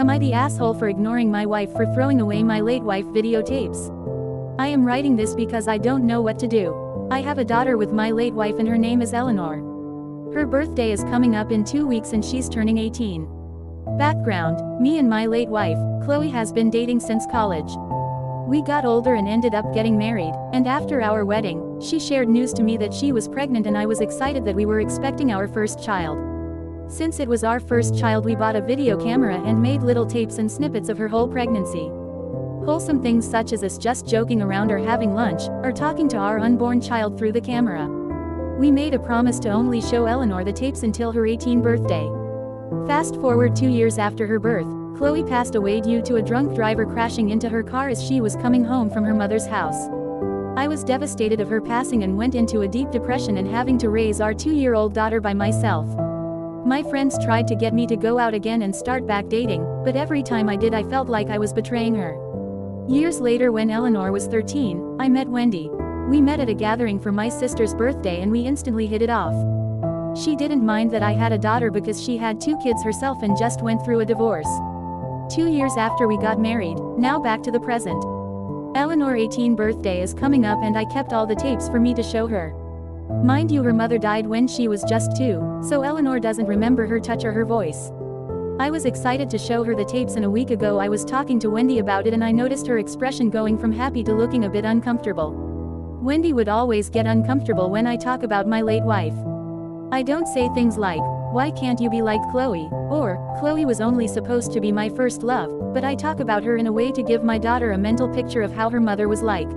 Am I the asshole for ignoring my wife, for throwing away my late wife videotapes? I am writing this because I don't know what to do. I have a daughter with my late wife and her name is Eleanor. Her birthday is coming up in 2 weeks and she's turning 18. Background: me and my late wife, Chloe, has been dating since college. We got older and ended up getting married, and after our wedding, she shared news to me that she was pregnant, and I was excited that we were expecting our first child. Since it was our first child, we bought a video camera and made little tapes and snippets of her whole pregnancy. Wholesome things such as us just joking around or having lunch, or talking to our unborn child through the camera. We made a promise to only show Eleanor the tapes until her 18th birthday. Fast forward 2 years after her birth, Chloe passed away due to a drunk driver crashing into her car as she was coming home from her mother's house. I was devastated of her passing and went into a deep depression and having to raise our 2-year-old daughter by myself. My friends tried to get me to go out again and start back dating, but every time I did I felt like I was betraying her. Years later, when Eleanor was 13, I met Wendy. We met at a gathering for my sister's birthday and we instantly hit it off. She didn't mind that I had a daughter because she had 2 kids herself and just went through a divorce. 2 years after we got married, now back to the present. Eleanor's 18th birthday is coming up and I kept all the tapes for me to show her. Mind you, her mother died when she was just 2, so Eleanor doesn't remember her touch or her voice. I was excited to show her the tapes, and a week ago I was talking to Wendy about it and I noticed her expression going from happy to looking a bit uncomfortable. Wendy would always get uncomfortable when I talk about my late wife. I don't say things like, "Why can't you be like Chloe?" or, "Chloe was only supposed to be my first love," but I talk about her in a way to give my daughter a mental picture of how her mother was like.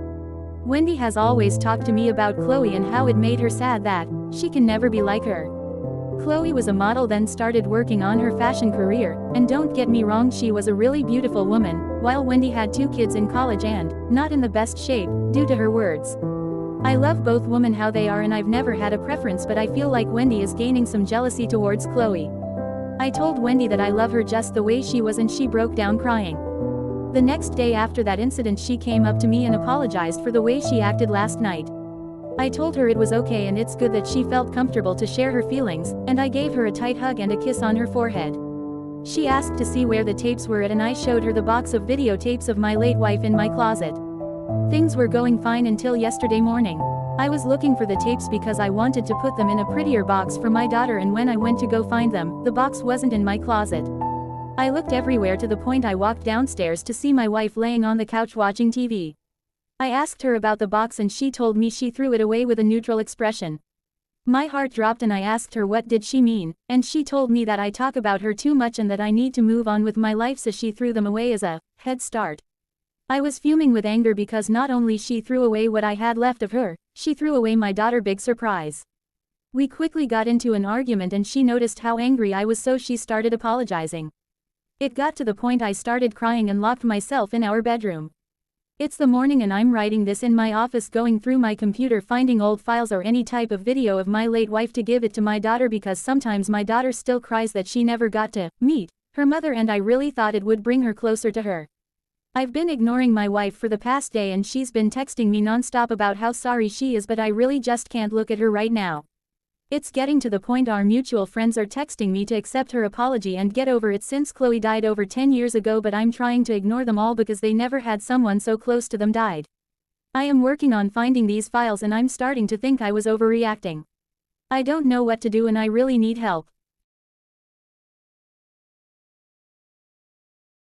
Wendy has always talked to me about Chloe and how it made her sad that she can never be like her. Chloe was a model, then started working on her fashion career, and don't get me wrong, she was a really beautiful woman, while Wendy had 2 kids in college and not in the best shape, due to her words. I love both women how they are and I've never had a preference, but I feel like Wendy is gaining some jealousy towards Chloe. I told Wendy that I love her just the way she was and she broke down crying. The next day after that incident, she came up to me and apologized for the way she acted last night. I told her it was okay and it's good that she felt comfortable to share her feelings, and I gave her a tight hug and a kiss on her forehead. She asked to see where the tapes were at and I showed her the box of videotapes of my late wife in my closet. Things were going fine until yesterday morning. I was looking for the tapes because I wanted to put them in a prettier box for my daughter, and when I went to go find them, the box wasn't in my closet. I looked everywhere to the point I walked downstairs to see my wife laying on the couch watching TV. I asked her about the box and she told me she threw it away with a neutral expression. My heart dropped and I asked her what did she mean, and she told me that I talk about her too much and that I need to move on with my life, so she threw them away as a head start. I was fuming with anger because not only she threw away what I had left of her, she threw away my daughter. Big surprise. We quickly got into an argument and she noticed how angry I was, so she started apologizing. It got to the point I started crying and locked myself in our bedroom. It's the morning and I'm writing this in my office, going through my computer finding old files or any type of video of my late wife to give it to my daughter, because sometimes my daughter still cries that she never got to meet her mother and I really thought it would bring her closer to her. I've been ignoring my wife for the past day and she's been texting me nonstop about how sorry she is, but I really just can't look at her right now. It's getting to the point our mutual friends are texting me to accept her apology and get over it since Chloe died over 10 years ago, but I'm trying to ignore them all because they never had someone so close to them died. I am working on finding these files and I'm starting to think I was overreacting. I don't know what to do and I really need help.